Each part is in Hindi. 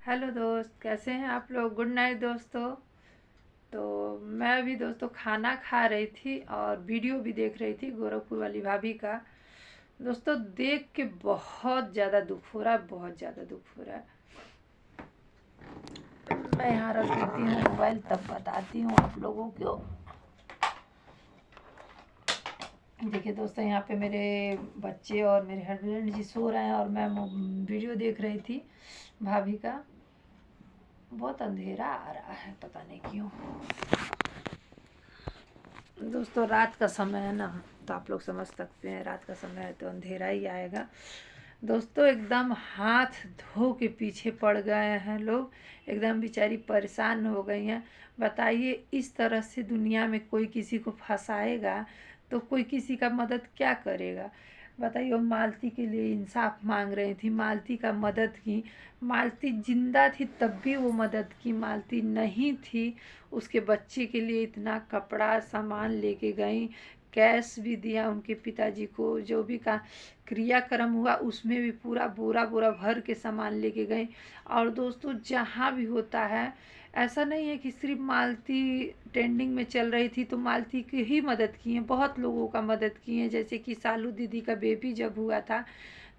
हेलो दोस्त, कैसे हैं आप लोग। गुड नाइट दोस्तों। तो मैं अभी दोस्तों खाना खा रही थी और वीडियो भी देख रही थी गोरखपुर वाली भाभी का। दोस्तों देख के बहुत ज़्यादा दुख हो रहा है, बहुत ज़्यादा दुख हो रहा है। मैं यहाँ रख देती हूँ मोबाइल, तब बताती हूँ आप लोगों को। देखिए दोस्तों, यहाँ पे मेरे बच्चे और मेरे हस्बैंड जी सो रहे हैं और मैं वीडियो देख रही थी भाभी का। बहुत अंधेरा आ रहा है, पता नहीं क्यों। दोस्तों रात का समय है ना, तो आप लोग समझ सकते हैं रात का समय है तो अंधेरा ही आएगा। दोस्तों एकदम हाथ धो के पीछे पड़ गए हैं लोग, एकदम बेचारी परेशान हो गई हैं। बताइए, इस तरह से दुनिया में कोई किसी को फंसाएगा तो कोई किसी का मदद क्या करेगा। बताइए, वो मालती के लिए इंसाफ मांग रही थी, मालती का मदद की। मालती जिंदा थी तब भी वो मदद की, मालती नहीं थी उसके बच्चे के लिए इतना कपड़ा सामान लेके गई, कैश भी दिया उनके पिताजी को। जो भी का क्रियाक्रम हुआ उसमें भी पूरा बोरा बोरा भर के सामान लेके गई। और दोस्तों जहाँ भी होता है, ऐसा नहीं है कि सिर्फ मालती ट्रेंडिंग में चल रही थी तो मालती की ही मदद की है, बहुत लोगों का मदद की है। जैसे कि सालू दीदी का बेबी जब हुआ था,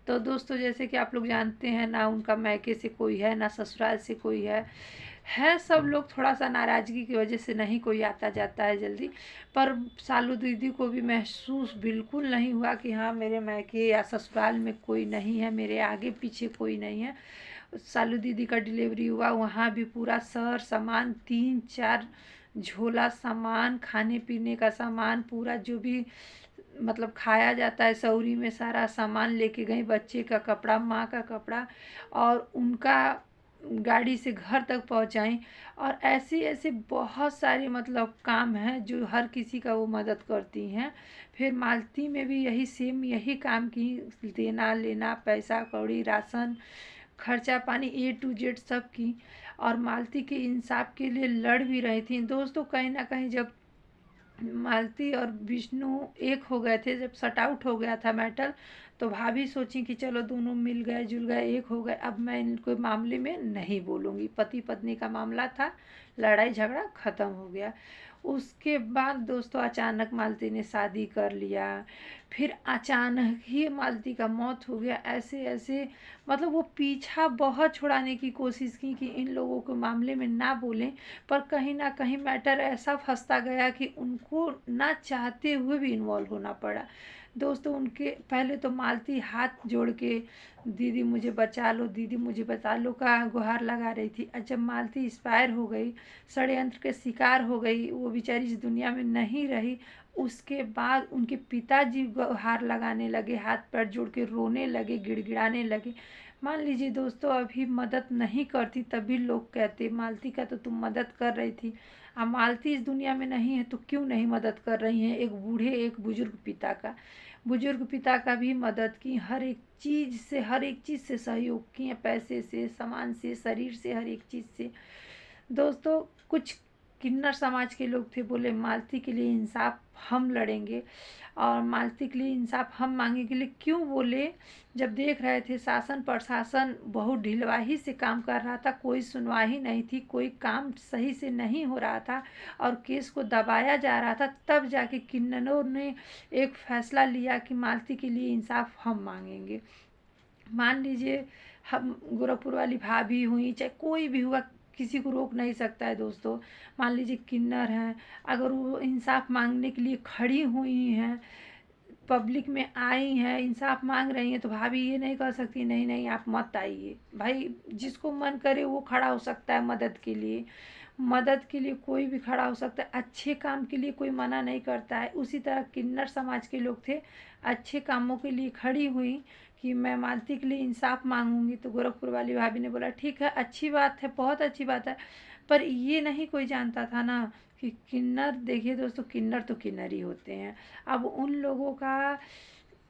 तो दोस्तों जैसे कि आप लोग जानते हैं ना, उनका मैके से कोई है ना ससुराल से कोई है सब लोग थोड़ा सा नाराज़गी की वजह से नहीं कोई आता जाता है जल्दी। पर सालू दीदी को भी महसूस बिल्कुल नहीं हुआ कि हाँ मेरे मैके या ससुराल में कोई नहीं है, मेरे आगे पीछे कोई नहीं है। सालू दीदी का डिलीवरी हुआ, वहाँ भी पूरा सर सामान, 3-4 झोला सामान, खाने पीने का सामान, पूरा जो भी मतलब खाया जाता है सऊरी में सारा सामान लेके गई। बच्चे का कपड़ा, माँ का कपड़ा, और उनका गाड़ी से घर तक पहुंचाई। और ऐसे ऐसे बहुत सारे मतलब काम हैं जो हर किसी का वो मदद करती हैं। फिर मालती में भी यही सेम यही काम की, देना लेना, पैसा कौड़ी, राशन, खर्चा पानी, A to Z सब की। और मालती के इंसाफ के लिए लड़ भी रही थी दोस्तों। कहीं ना कहीं जब मालती और विष्णु एक हो गए थे, जब सट आउट हो गया था मैटर, तो भाभी सोची कि चलो दोनों मिल गए, जुल गए, एक हो गए, अब मैं इनको मामले में नहीं बोलूँगी। पति पत्नी का मामला था, लड़ाई झगड़ा ख़त्म हो गया। उसके बाद दोस्तों अचानक मालती ने शादी कर लिया। फिर अचानक ही मालती का मौत हो गया। ऐसे ऐसे मतलब वो पीछा बहुत छुड़ाने की कोशिश की कि इन लोगों के मामले में ना बोलें, पर कहीं ना कहीं मैटर ऐसा फंसता गया कि उनको ना चाहते हुए भी इन्वॉल्व होना पड़ा। दोस्तों उनके पहले तो मालती हाथ जोड़ के दीदी मुझे बचा लो, दीदी मुझे बचा लो का गुहार लगा रही थी। और जब मालती एक्सपायर हो गई, षड्यंत्र के शिकार हो गई, वो बेचारी इस दुनिया में नहीं रही, उसके बाद उनके पिताजी गुहार लगाने लगे, हाथ पैर जोड़ के रोने लगे, गिड़गिड़ाने लगे। मान लीजिए दोस्तों, अभी मदद नहीं करती तभी लोग कहते मालती का तो तुम मदद कर रही थी। अब मालती इस दुनिया में नहीं है तो क्यों नहीं मदद कर रही हैं। एक बूढ़े एक बुजुर्ग पिता का भी मदद की, हर एक चीज़ से सहयोग किए, पैसे से, सामान से, शरीर से, हर एक चीज़ से। दोस्तों कुछ किन्नर समाज के लोग थे, बोले मालती के लिए इंसाफ हम लड़ेंगे और मालती के लिए इंसाफ हम मांगने के लिए। क्यों बोले, जब देख रहे थे शासन प्रशासन बहुत ढिलवाही से काम कर रहा था, कोई सुनवाई नहीं थी, कोई काम सही से नहीं हो रहा था और केस को दबाया जा रहा था, तब जाके किन्नरों ने एक फैसला लिया कि मालती के लिए इंसाफ हम मांगेंगे। मान लीजिए, हम गोरखपुर वाली भाभी हुई चाहे कोई भी हुआ, किसी को रोक नहीं सकता है दोस्तों। मान लीजिए किन्नर हैं, अगर वो इंसाफ मांगने के लिए खड़ी हुई हैं, पब्लिक में आई हैं, इंसाफ मांग रही हैं, तो भाभी ये नहीं कह सकती नहीं नहीं आप मत आइए। भाई जिसको मन करे वो खड़ा हो सकता है मदद के लिए, मदद के लिए कोई भी खड़ा हो सकता है, अच्छे काम के लिए कोई मना नहीं करता है। उसी तरह किन्नर समाज के लोग थे, अच्छे कामों के लिए खड़ी हुई कि मैं मालती के लिए इंसाफ मांगूंगी। तो गोरखपुर वाली भाभी ने बोला ठीक है, अच्छी बात है, बहुत अच्छी बात है। पर ये नहीं कोई जानता था ना कि किन्नर, देखिए दोस्तों किन्नर तो किन्नर ही होते हैं। अब उन लोगों का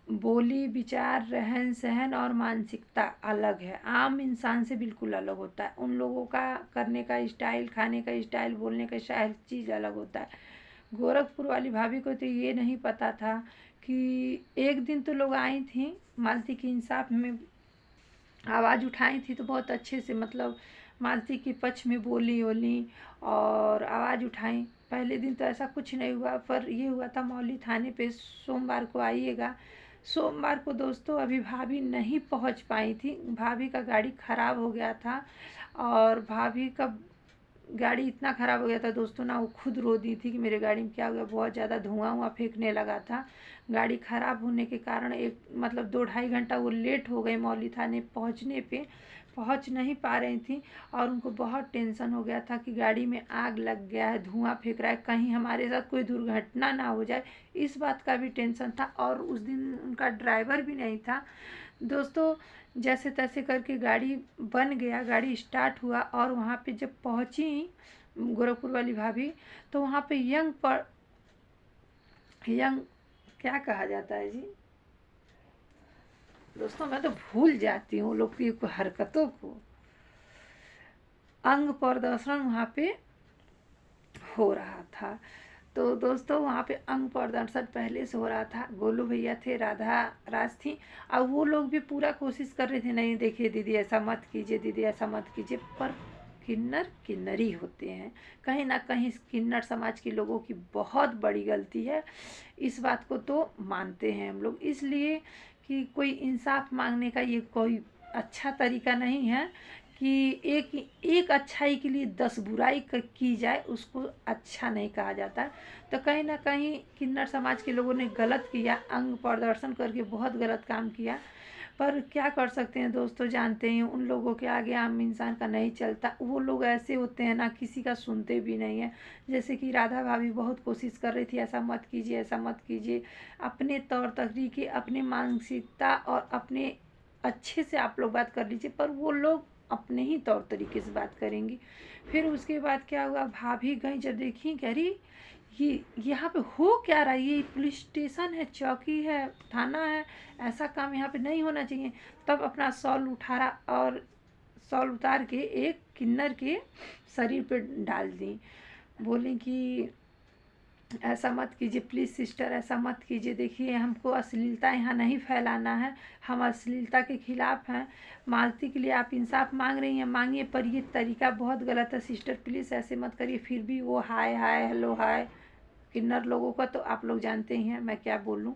बोली विचार रहन सहन और मानसिकता अलग है, आम इंसान से बिल्कुल अलग होता है। उन लोगों का करने का स्टाइल, खाने का स्टाइल, बोलने का स्टाइल, चीज़ अलग होता है। गोरखपुर वाली भाभी को तो ये नहीं पता था कि एक दिन तो लोग आई थी मालती के इंसाफ में आवाज़ उठाई थी तो बहुत अच्छे से मतलब मालती के पक्ष में बोली ओली और आवाज़ उठाई। पहले दिन तो ऐसा कुछ नहीं हुआ, पर ये हुआ था मौली थाने पे सोमवार को आइएगा। सोमवार को दोस्तों अभी भाभी नहीं पहुंच पाई थी, भाभी का गाड़ी ख़राब हो गया था। और भाभी का गाड़ी इतना ख़राब हो गया था दोस्तों ना, वो खुद रो दी थी कि मेरे गाड़ी में क्या हो गया, बहुत ज़्यादा धुआं फेंकने लगा था। गाड़ी ख़राब होने के कारण एक मतलब 2 ढाई घंटा वो लेट हो गई मौली थाने पहुंचने पे, पहुंच नहीं पा रही थी। और उनको बहुत टेंशन हो गया था कि गाड़ी में आग लग गया है, धुआं फेंक रहा है, कहीं हमारे साथ कोई दुर्घटना ना हो जाए, इस बात का भी टेंशन था। और उस दिन उनका ड्राइवर भी नहीं था दोस्तों। जैसे तैसे करके गाड़ी बन गया, गाड़ी स्टार्ट हुआ और वहाँ पे जब पहुँची गोरखपुर वाली भाभी, तो वहाँ पे यंग क्या कहा जाता है जी दोस्तों, मैं तो भूल जाती हूँ लोग की हरकतों को। अंग प्रदर्शन वहाँ पे हो रहा था। तो दोस्तों वहाँ पे अंग प्रदर्शन पहले से हो रहा था। गोलू भैया थे, राधा राज थी, और वो लोग भी पूरा कोशिश कर रहे थे, नहीं देखिए दीदी ऐसा मत कीजिए, दीदी ऐसा मत कीजिए। पर किन्नर किन्नरी होते हैं, कहीं ना कहीं किन्नर समाज के लोगों की बहुत बड़ी गलती है, इस बात को तो मानते हैं हम लोग। इसलिए कि कोई इंसाफ मांगने का ये कोई अच्छा तरीका नहीं है कि एक एक अच्छाई के लिए 10 बुराई की जाए, उसको अच्छा नहीं कहा जाता। तो कहीं ना कहीं किन्नर समाज के लोगों ने गलत किया, अंग प्रदर्शन करके बहुत गलत काम किया। पर क्या कर सकते हैं दोस्तों, जानते हैं उन लोगों के आगे आम इंसान का नहीं चलता। वो लोग ऐसे होते हैं ना, किसी का सुनते भी नहीं है। जैसे कि राधा भाभी बहुत कोशिश कर रही थी, ऐसा मत कीजिए, ऐसा मत कीजिए, अपने तौर तरीके, अपने मानसिकता और अपने अच्छे से आप लोग बात कर लीजिए, पर वो लोग अपने ही तौर तरीके से बात करेंगी। फिर उसके बाद क्या हुआ, भाभी गई जब देखी, कह रही ये यहाँ पे हो क्या रहा है, ये पुलिस स्टेशन है, चौकी है, थाना है, ऐसा काम यहाँ पे नहीं होना चाहिए। तब अपना शॉल उठारा और शॉल उतार के एक किन्नर के शरीर पे डाल दी। बोली कि ऐसा मत कीजिए प्लीज़ सिस्टर, ऐसा मत कीजिए, देखिए हमको अश्लीलता यहाँ नहीं फैलाना है, हम अश्लीलता के खिलाफ़ हैं। मालती के लिए आप इंसाफ मांग रही हैं, मांगिए, पर ये तरीका बहुत गलत है सिस्टर, प्लीज़ ऐसे मत करिए। फिर भी वो हाय हाय हेलो हाय, किन्नर लोगों का तो आप लोग जानते ही हैं, मैं क्या बोलूँ।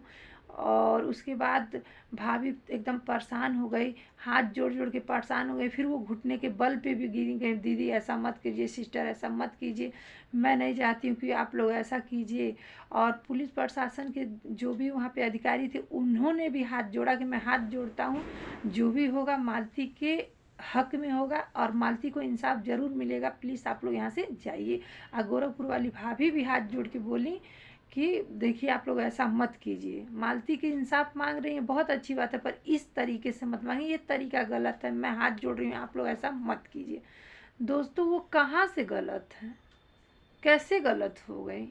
और उसके बाद भाभी एकदम परेशान हो गई, हाथ जोड़ जोड़ के परेशान हो गई। फिर वो घुटने के बल पे भी गिरी गई, दीदी ऐसा मत कीजिए, सिस्टर ऐसा मत कीजिए, मैं नहीं चाहती हूँ कि आप लोग ऐसा कीजिए। और पुलिस प्रशासन के जो भी वहाँ पे अधिकारी थे, उन्होंने भी हाथ जोड़ा कि मैं हाथ जोड़ता हूँ, जो भी होगा मालती के हक में होगा और मालती को इंसाफ ज़रूर मिलेगा, प्लीज़ आप लोग यहाँ से जाइए। और गोरखपुर वाली भाभी भी हाथ जोड़ के बोली कि देखिए आप लोग ऐसा मत कीजिए, मालती की इंसाफ मांग रही हैं, बहुत अच्छी बात है, पर इस तरीके से मत मांगिए, ये तरीका गलत है, मैं हाथ जोड़ रही हूँ, आप लोग ऐसा मत कीजिए। दोस्तों वो कहाँ से गलत है, कैसे गलत हो गई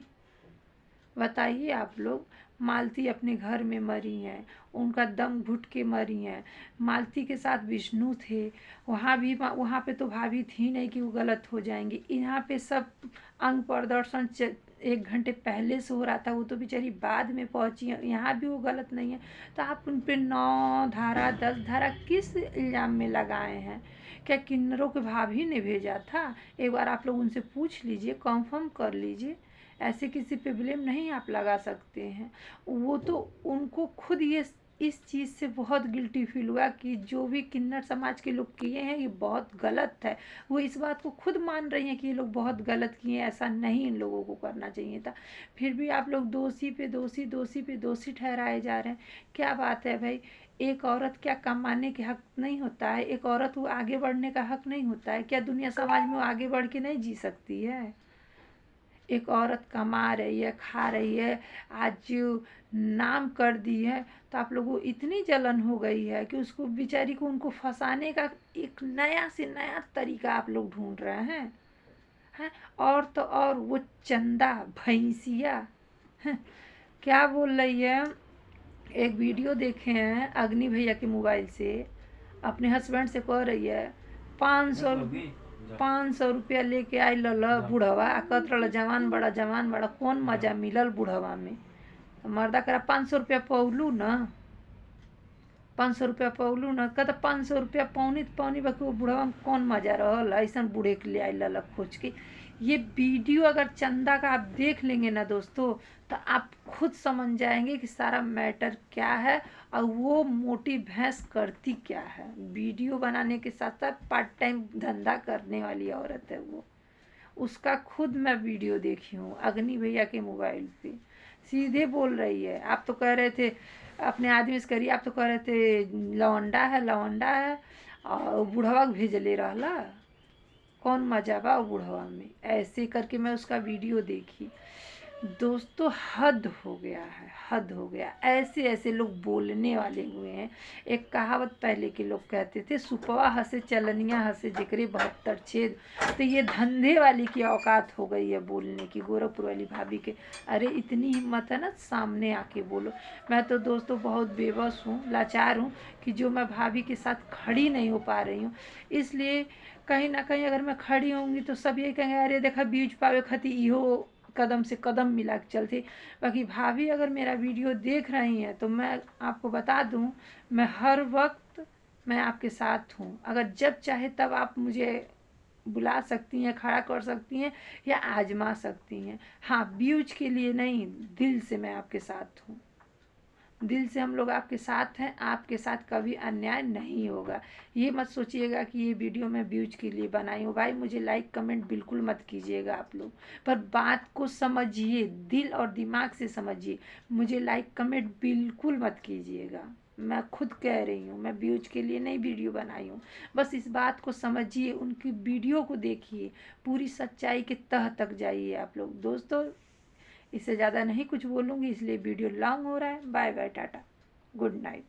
बताइए आप लोग। मालती अपने घर में मरी हैं, उनका दम घुट के मरी हैं, मालती के साथ विष्णु थे, वहाँ पे तो भाभी थी नहीं कि वो गलत हो जाएंगी। यहाँ पे सब अंग प्रदर्शन 1 घंटे पहले से हो रहा था, वो तो बेचारी बाद में पहुँची है, यहाँ भी वो गलत नहीं है। तो आप उन पर 9 धारा 10 धारा किस इल्ज़ाम में लगाए हैं? क्या किन्नरों के भाभी ने भेजा था? एक बार आप लोग उनसे पूछ लीजिए, कंफर्म कर लीजिए। ऐसे किसी पे ब्लेम नहीं आप लगा सकते हैं। वो तो उनको खुद ये इस चीज़ से बहुत गिल्टी फील हुआ कि जो भी किन्नर समाज के लोग किए हैं ये बहुत गलत है। वो इस बात को खुद मान रही हैं कि ये लोग बहुत गलत किए हैं, ऐसा नहीं इन लोगों को करना चाहिए था। फिर भी आप लोग दोषी पे दोषी, दोषी पे दोषी ठहराए जा रहे हैं। क्या बात है भाई, एक औरत क्या कमाने के हक नहीं होता है? एक औरत को आगे बढ़ने का हक नहीं होता है? क्या दुनिया समाज में वो आगे बढ़ के नहीं जी सकती है? एक औरत कमा रही है, खा रही है, आज नाम कर दी है, तो आप लोगों को इतनी जलन हो गई है कि उसको बेचारी को उनको फंसाने का एक नया से नया तरीका आप लोग ढूंढ रहे हैं। और तो और वो चंदा भैंसिया क्या बोल रही है, एक वीडियो देखे हैं अग्नि भैया के मोबाइल से, अपने हस्बैंड से कह रही है 500 रुपया लेके आई लल बुढ़वा, आ कहत रहल जवान बड़ा जवान बड़ा, कौन मजा मिलल बुढ़वा में? तो मर्दा करा 500 रुपया पौलू न, 500 रुपया पौलू न कहता 500 रुपया पौनी तो पौनी, बाकी वो बुढ़वा में कौन मजा रहल, ऐसा बूढ़े के लिए आइल ललक खोज के। ये वीडियो अगर चंदा का आप देख लेंगे ना दोस्तों, तो आप खुद समझ जाएंगे कि सारा मैटर क्या है और वो मोटी भैंस करती क्या है। वीडियो बनाने के साथ साथ पार्ट टाइम धंधा करने वाली औरत है वो। उसका खुद मैं वीडियो देखी हूँ अग्नि भैया के मोबाइल पे, सीधे बोल रही है। आप तो कह रहे थे अपने आदमी से करिए, आप तो कह रहे थे लवंडा है लवंडा है, और बुढ़वा के भेजले रहला, कौन मजा बा बुढ़वा में। ऐसे करके मैं उसका वीडियो देखी। दोस्तों हद हो गया है, हद हो गया। ऐसे ऐसे लोग बोलने वाले हुए हैं। एक कहावत पहले के लोग कहते थे, सुपवा हंसे चलनिया हंसे जिक्रे 72 छेद। तो ये धंधे वाली की औकात हो गई है बोलने की, गोरखपुर वाली भाभी के। अरे इतनी हिम्मत है ना, सामने आके बोलो। मैं तो दोस्तों बहुत बेबस हूँ, लाचार हूँ कि जो मैं भाभी के साथ खड़ी नहीं हो पा रही हूँ। इसलिए कहीं ना कहीं अगर मैं खड़ी होंगी तो सब ये कहेंगे अरे देखा व्यूज पावे खातिर इहो कदम से कदम मिला के चलती। बाकी भाभी अगर मेरा वीडियो देख रही हैं तो मैं आपको बता दूं, मैं हर वक्त मैं आपके साथ हूँ। अगर जब चाहे तब आप मुझे बुला सकती हैं, खड़ा कर सकती हैं या आजमा सकती हैं। हाँ, व्यूज के लिए नहीं, दिल से मैं आपके साथ हूँ। दिल से हम लोग आपके साथ हैं, आपके साथ कभी अन्याय नहीं होगा। ये मत सोचिएगा कि ये वीडियो मैं व्यूज के लिए बनाई हूँ। भाई मुझे लाइक कमेंट बिल्कुल मत कीजिएगा आप लोग, पर बात को समझिए, दिल और दिमाग से समझिए। मुझे लाइक कमेंट बिल्कुल मत कीजिएगा। मैं खुद कह रही हूँ, मैं व्यूज के लिए नहीं वीडियो बनाई हूँ। बस इस बात को समझिए, उनकी वीडियो को देखिए, पूरी सच्चाई के तह तक जाइए आप लोग। दोस्तों इससे ज़्यादा नहीं कुछ बोलूँगी, इसलिए वीडियो लॉन्ग हो रहा है। Bye bye, tata, good night.